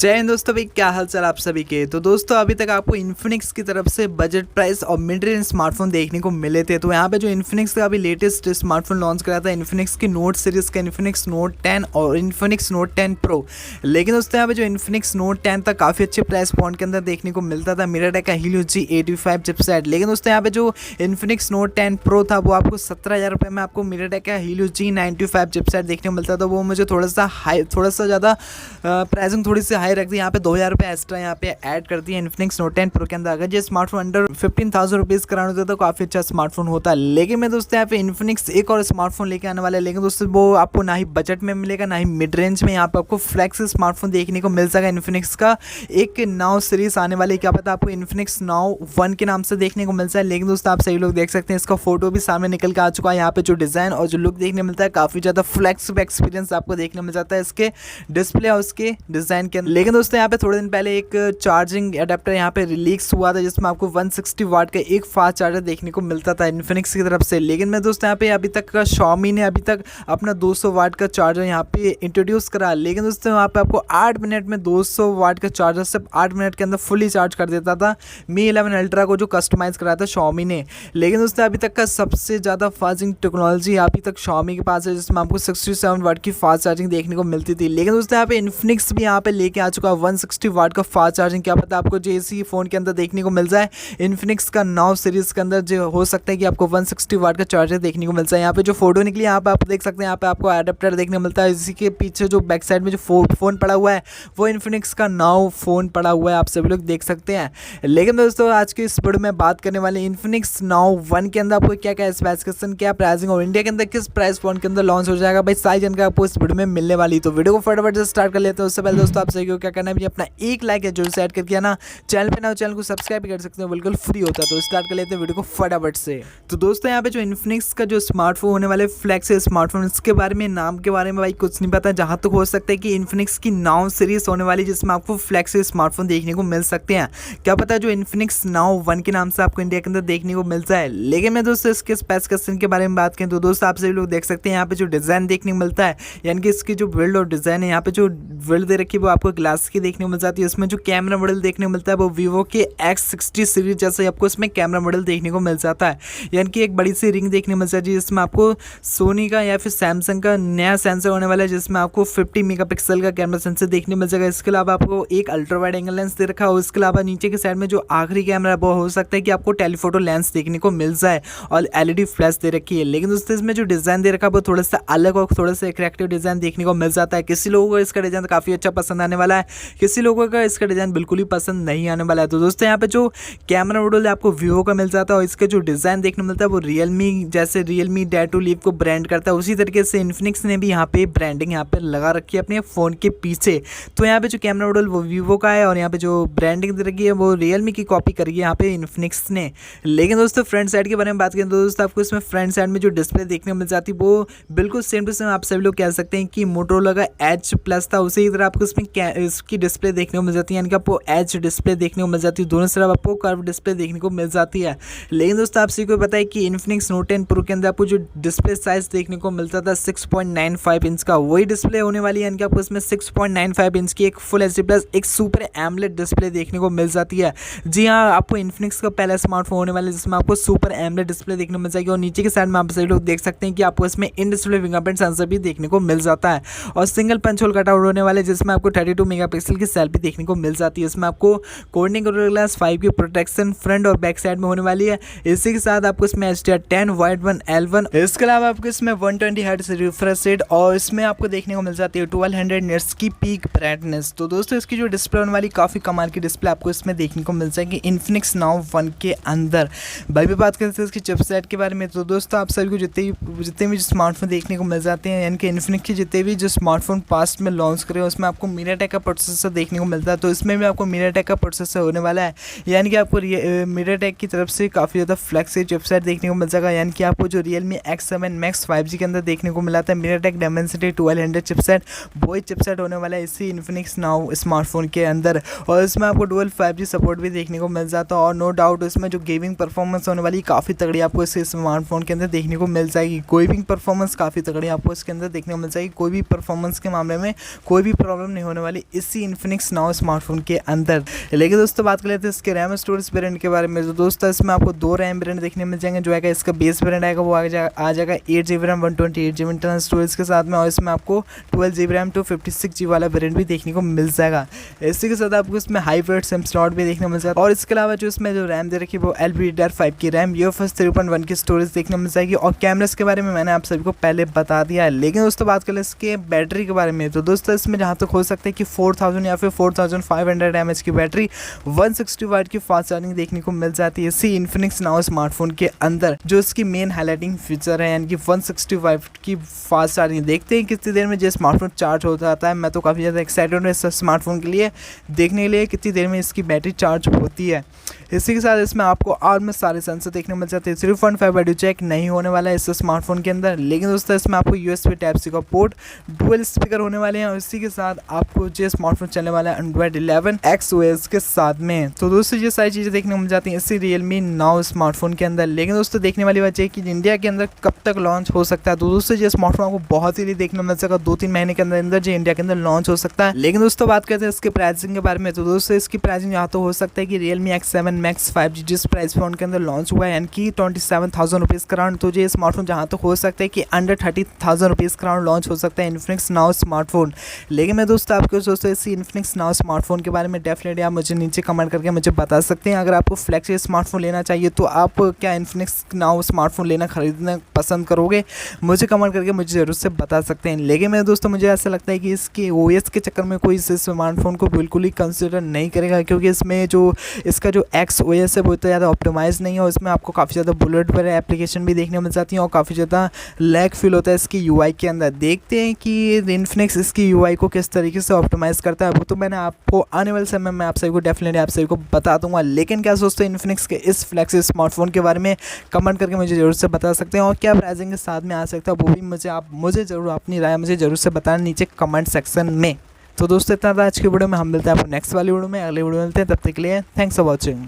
जय हिंद दोस्तों, भाई क्या हाल चाल आप सभी के। तो दोस्तों अभी तक आपको इन्फिनिक्स की तरफ से बजट प्राइस और मिड रेंज स्मार्टफोन देखने को मिले थे। तो यहाँ पे जो इन्फिनिक्स का अभी लेटेस्ट स्मार्टफोन लॉन्च करा था इन्फिनिक्स की नोट सीरीज़ का इन्फिनिक्स नोट 10 और इन्फिनिक्स नोट 10 प्रो। लेकिन दोस्तों यहाँ पे जो इन्फिनिक्स नोट 10 था काफ़ी अच्छे प्राइस पॉइंट के अंदर देखने को मिलता था, MediaTek का Helio G85 चिपसेट। लेकिन दोस्तों यहाँ पे जो इन्फिनिक्स नोट 10 प्रो था वो आपको 17,000 रुपये में आपको MediaTek का Helio G95 चिपसेट देखने को मिलता था। वो मुझे थोड़ा सा ज़्यादा प्राइसिंग थोड़ी सी हाई रख दी, यहाँ पे 2,000 रुपये एक्स्ट्रा यहाँ पे ऐड कर दिए इन्फिनिक्स नोट 10 प्रो के अंदर। अगर ये स्मार्टफोन अंडर 15,000 रुपीज़ कराना होता तो काफ़ी अच्छा स्मार्टफोन होता। लेकिन मैं दोस्तों यहाँ पे इन्फिनिक्स एक और स्मार्टफोन लेके आने वाला है, लेकिन दोस्तों वो आपको ना ही बजट में मिलेगा ना ही मिड रेंज में। यहाँ पे आपको फ्लैक्स स्मार्टफोन देखने को मिल सका इन्फिनिक्स का एक नाउ सीरीज आने वाली, क्या पता आपको इन्फिनिक्स नाउ 1 के नाम से देखने को मिल जाए। लेकिन दोस्तों आप सही लोग देख सकते हैं इसका फोटो भी सामने निकल के आ चुका है। यहाँ पे जो डिज़ाइन और जो लुक देखने मिलता है काफ़ी ज़्यादा फ्लैक्सिबल एक्सपीरियंस आपको देखने मिल जाता है इसके डिस्प्ले और उसके डिज़ाइन के अंदर। लेकिन दोस्तों यहाँ पे थोड़े दिन पहले एक चार्जिंग एडेप्टर यहाँ पे रिलीज हुआ था जिसमें आपको 160 वाट का एक फास्ट चार्जर देखने को मिलता था इन्फिनिक्स की तरफ से। लेकिन मैं दोस्तों यहाँ पे अभी तक का Xiaomi ने अभी तक अपना 200 वाट का चार्जर यहाँ पे इंट्रोड्यूस करा। लेकिन दोस्तों यहाँ पे आपको 8 मिनट में 200 वाट का चार्जर सिर्फ 8 मिनट के अंदर फुली चार्ज कर देता था Mi 11 अल्ट्रा को जो कस्टमाइज़ करा था Xiaomi ने। लेकिन दोस्तों अभी तक का सबसे ज़्यादा फास्टिंग टेक्नोलॉजी अभी तक Xiaomi के पास है जिसमें आपको 67 वाट की फास्ट चार्जिंग देखने को मिलती थी। लेकिन दोस्तों यहाँ पे इन्फिनिक्स भी यहाँ पे लेके आ चुका 160 वाट का फास्ट चार्जिंग। क्या पता आपको जो इसी फ़ोन के अंदर देखने को मिल जाए इन्फिनिक्स का नाउ सीरीज़ के अंदर जो हो सकता है कि आपको 160 वाट का चार्जर देखने को मिल जाए। यहाँ पे जो फोटो निकली यहाँ पे आप देख सकते हैं, यहाँ पे आपको एडेप्टर देखने को मिलता है। इसी के पीछे जो बैक साइड में जो फ़ोन पड़ा हुआ है वो इन्फिनिक्स का नाउ फ़ोन पड़ा हुआ है, आप सभी लोग देख सकते हैं। लेकिन दोस्तों आज की इस वीडियो में बात करने वाले इन्फिनिक्स नाउ 1 के अंदर आपको क्या क्या स्पेसिफिकेशन, क्या प्राइसिंग और इंडिया के अंदर किस प्राइस पॉइंट के अंदर लॉन्च हो जाएगा, भाई सारी जानकारी आपको इस वीडियो में मिलने वाली। तो वीडियो को फटाफट से स्टार्ट कर लेते हैं। उससे पहले दोस्तों आप सही को क्या करना है, अपना एक लाइक है जो सेट करके ना चैनल पे ना चैनल को सब्सक्राइब कर सकते हैं, बिल्कुल फ्री होता है। तो स्टार्ट कर लेते हैं वीडियो को फटाफट से। तो दोस्तों यहाँ पे जो इन्फिनिक्स का जो स्मार्टफोन होने वाले फ्लैक्स स्मार्टफोन, इसके बारे में नाम के बारे में भाई कुछ नहीं पता। जहाँ तक हो सकता है कि इन्फिनिक्स की नाउ सीरीज होने वाली जिसमें आपको फ्लैक्स स्मार्टफोन देखने को मिल सकते हैं। क्या पता जो इन्फिनिक्स नाउ 1 के नाम से आपको इंडिया के अंदर देखने को मिलता है। लेकिन मैं दोस्तों इसके स्पेसिफिकेशन के बारे में बात करें तो दोस्तों आप सभी लोग देख सकते हैं यहाँ पे जो डिज़ाइन देखने को मिलता है, यानी कि इसकी जो बिल्ड और डिज़ाइन है, यहाँ पे जो बिल्ड दे रखी है वो आपको ग्लास की देखने को मिल जाती है। इसमें जो कैमरा मॉडल देखने को मिलता है वो वीवो के X60 सीरीज जैसे आपको इसमें कैमरा मॉडल देखने को मिल जाता है, यानी कि एक बड़ी सी रिंग देखने को मिल जाती है जिसमें आपको सोनी का या फिर सैमसंग का नया सेंसर होने वाला है जिसमें आपको 50 मेगापिक्सल का कैमरा सेंसर देखने को मिल जाएगा। इसके अलावा आपको एक अल्ट्रा वाइड एंगल लेंस दे रखा है और इसके अलावा नीचे के साइड में जो आखिरी कैमरा वो हो सकता है कि आपको टेलीफोटो लेंस देखने को मिल जाए और LED फ्लैश दे रखी है। लेकिन दोस्तों इसमें जो डिज़ाइन दे रखा है वो थोड़ा सा अलग और थोड़ा सा अट्रैक्टिव डिज़ाइन देखने को मिल जाता है। किसी लोगों को इसका डिज़ाइन काफ़ी अच्छा पसंद आने वाला है, किसी लोगों का इसका डिज़ाइन बिल्कुल ही पसंद नहीं आने वाला है। तो दोस्तों यहाँ पे जो कैमरा मॉडल आपको वीवो का मिल जाता है और इसके जो डिज़ाइन देखने को मिलता है वो रियलमी जैसे रियलमी डेयर टू लीव को ब्रांड करता है, उसी तरीके से इन्फिनिक्स ने भी यहाँ पे ब्रांडिंग यहाँ पे लगा रखी है अपने फ़ोन के पीछे। तो यहाँ पे जो कैमरा मॉडल वो वीवो का है और यहाँ पे जो ब्रांडिंग दे रखी है वो रियलमी की कॉपी करी है यहाँ पे इन्फिनिक्स ने। लेकिन दोस्तों फ्रंट साइड के बारे में बात करें तो दोस्तों आपको इसमें फ्रंट साइड में जो डिस्प्ले देखने को मिल जाती है वो बिल्कुल सेम टू सेम आप सभी लोग कह सकते हैं कि मोटोरोला का एज प्लस था, उसी तरह आपको इसमें इसकी डिस्प्ले देखने को मिल जाती है, यानी कि आपको एज डिस्प्ले देखने को मिल जाती है। दोनों तरफ आपको कर्व डिस्प्ले देखने को मिल जाती है। लेकिन दोस्तों आप सभी को पता है कि इन्फिनिक्स नोट 10 प्रो के अंदर आपको जो डिस्प्ले साइज देखने को मिलता था 6.95 इंच का, वही डिस्प्ले होने वाली है, यानी कि आपको इसमें 6.95 इंच की एक फुल एचडी प्लस एक सुपर एमोलेड डिस्प्ले देखने को मिल जाती है। जी हाँ, आपको इन्फिनिक्स का पहला स्मार्टफोन होने वाला है जिसमें आपको सुपर एमोलेड डिस्प्ले देखने को मिल जाएगी और नीचे के साइड में आप सभी लोग देख सकते हैं कि आपको इसमें इन डिस्प्ले फिंगरप्रिंट सेंसर भी देखने को मिल जाता है और सिंगल पंच होल कटआउट होने वाले जिसमें आपको 32 मेगापिक्सल की सेल्फी देखने को मिल जाती है। इसमें आपको कोर्निंग ग्लास 5 की प्रोटेक्शन फ्रंट और बैक साइड में होने वाली है। इसी के साथ आपको इसमें HDR10 वाइड 1 L1, इसके अलावा आपको इसमें 120 हर्ट्ज रिफ्रेश रेट और इसमें आपको देखने को मिल जाती है 1200 निट्स की पीक ब्राइटनेस। तो दोस्तों इसकी जो डिस्प्ले होने वाली काफ़ी कमाल की डिस्प्ले आपको इसमें देखने को मिल जाएगी इन्फिनिक्स नाउ 1 के अंदर। भाई भी बात करते हैं इसकी चिपसेट के बारे में तो दोस्तों आप सभी को जितने भी स्मार्टफोन देखने को मिल जाते हैं, यानी कि इन्फिनिक्स के जितने भी जो स्मार्टफोन पास्ट में लॉन्च करे उसमें आपको MediaTek का प्रोसेसर देखने को मिलता है। तो इसमें भी आपको MediaTek का प्रोसेसर होने वाला है, यानी कि आपको MediaTek की तरफ से काफ़ी ज़्यादा फ्लैगशिप चिपसेट देखने को मिल जाएगा, यानी कि आपको जो Realme X7 Max 5G के अंदर देखने को मिला था MediaTek Dimensity 1200 चिपसेट, वही चिपसेट होने वाला है इसी इन्फिनिक्स नाउ स्मार्टफोन के अंदर और इसमें आपको डुअल 5G सपोर्ट भी देखने को मिल जाता है। और नो डाउट इसमें जो गेमिंग परफॉर्मेंस होने वाली काफ़ी तगड़ी आपको इस स्मार्टफोन के अंदर देखने को मिल जाएगी। गेमिंग परफॉर्मेंस काफ़ी तगड़ी आपको इसके अंदर देखने को मिल जाएगी, कोई भी परफॉर्मेंस के मामले में कोई भी प्रॉब्लम नहीं होने वाली इसी इन्फिनिक्स नाउ स्मार्टफोन के अंदर। लेकिन दोस्तों बात कर लेते हैं इसके रैम स्टोरेज वेरिएंट के बारे में। तो दोस्तों इसमें आपको 2 रैम वेरिएंट देखने मिल जाएंगे। जो आएगा इसका बेस वेरिएंट आएगा वो आ जाएगा 8GB RAM 128GB internal storage के साथ में, और इसमें आपको 12GB रैम 256GB वाला वेरिएंट भी देखने को मिल जाएगा। इसी के साथ आपको इसमें हाई वेट सिम स्लॉट भी देखने को मिल जाएगा। और इसके अलावा जो इसमें जो रैम दे रखी है वो LPDDR5 की रैम UFS 3.1 की स्टोरेज देखने को मिल जाएगी। और कैमरास के बारे में मैंने आप सभी को पहले बता दिया है। लेकिन दोस्तों बात कर ले इसके बैटरी के बारे में। तो दोस्तों इसमें जहाँ तक हो सकता है कि 4000 या फिर 4500 mAh की बैटरी 160 वाट की फास्ट चार्जिंग देखने को मिल जाती है इसी इन्फिनिक्स नाउ स्मार्टफोन के अंदर। जो इसकी मेन हाईलाइटिंग फीचर है यानी कि 160 वाट की फास्ट चार्जिंग। देखते हैं कितनी देर में ये स्मार्टफोन चार्ज हो जाता है। मैं तो काफ़ी ज़्यादा एक्साइटेड हूँ इस स्मार्टफोन के लिए, देखने के लिए कितनी देर में इसकी बैटरी चार्ज होती है। इसी के साथ इसमें आपको और में सारे सेंसर देखने को मिल जाते हैं। 3.5 ऑडियो जैक नहीं होने वाला है इस स्मार्टफोन के अंदर। लेकिन दोस्तों इसमें आपको USB Type-C का पोर्ट, डुअल स्पीकर होने वाले हैं। और इसी के साथ आपको जो स्मार्टफोन चलने वाला है Android 11 XOS के साथ में। तो दोस्तों ये सारी चीज़ें देखने को मिल जाती हैं इसी Realme Now स्मार्टफोन के अंदर। लेकिन दोस्तों देखने वाली बात है कि इंडिया के अंदर कब तक लॉन्च हो सकता है। तो दोस्तों ये स्मार्टफोन आपको बहुत ही देखने को मिल सका 2-3 महीने के अंदर जो इंडिया के अंदर लॉन्च हो सकता है। लेकिन दोस्तों बात करते हैं इसके प्राइसिंग के बारे में। तो दोस्तों इसकी प्राइसिंग यहाँ तो हो सकता है कि Realme X7 Max 5G जिस प्राइस फोन के अंदर लॉन्च हुआ है यानी कि 27,000 रुपीज़ का राउंड। तो ये स्मार्टफोन जहाँ तक हो सकता है कि अंडर 30,000 रुपीज़ का राउंड लॉन्च हो सकता है इन्फिनिक्स नाउ स्मार्टफोन। लेकिन मैं दोस्तों आपको दोस्तों इसी इन्फिनिक्स नाउ स्मार्टफोन के बारे में डेफिनेटली आप मुझे नीचे कमेंट करके मुझे बता सकते हैं। अगर आपको फ्लैगशिप स्मार्टफोन लेना चाहिए तो आप क्या इन्फिनिक्स नाउ स्मार्टफोन लेना खरीदना पसंद करोगे, मुझे कमेंट करके मुझे ज़रूर से बता सकते हैं। लेकिन मेरे दोस्तों मुझे ऐसा लगता है कि इसके OS के चक्कर में कोई इस स्मार्टफोन को बिल्कुल ही कंसिडर नहीं करेगा, क्योंकि इसमें जो इसका जो XOS है वो इतना ज़्यादा ऑप्टिमाइज नहीं है। और इसमें आपको काफ़ी ज़्यादा बुलेट पर एप्लीकेशन भी देखने को मिल जाती हैं और काफ़ी ज़्यादा लैग फील होता है इसकी UI के अंदर। देखते हैं कि इन्फिनिक्स इसकी UI को किस तरीके से ऑप्टिमाइज़ करता है, वो तो मैंने आपको आने वाले समय में आप सभी को डेफिनेटली आप सभी को बता दूंगा। लेकिन क्या सोचते हैं इन्फिनिक्स के इस फ्लैगशिप स्मार्टफोन के बारे में, कमेंट करके मुझे ज़रूर से बता सकते हैं। और क्या प्राइसिंग के साथ में आ सकता है वो भी मुझे ज़रूर अपनी राय मुझे ज़रूर से बताना नीचे कमेंट सेक्शन में। तो दोस्तों इतना था आज की वीडियो में। हम मिलते हैं आपको नेक्स्ट वाली वीडियो में, अगले वीडियो में मिलते हैं। तब तक के लिए थैंक्स फॉर वॉचिंग।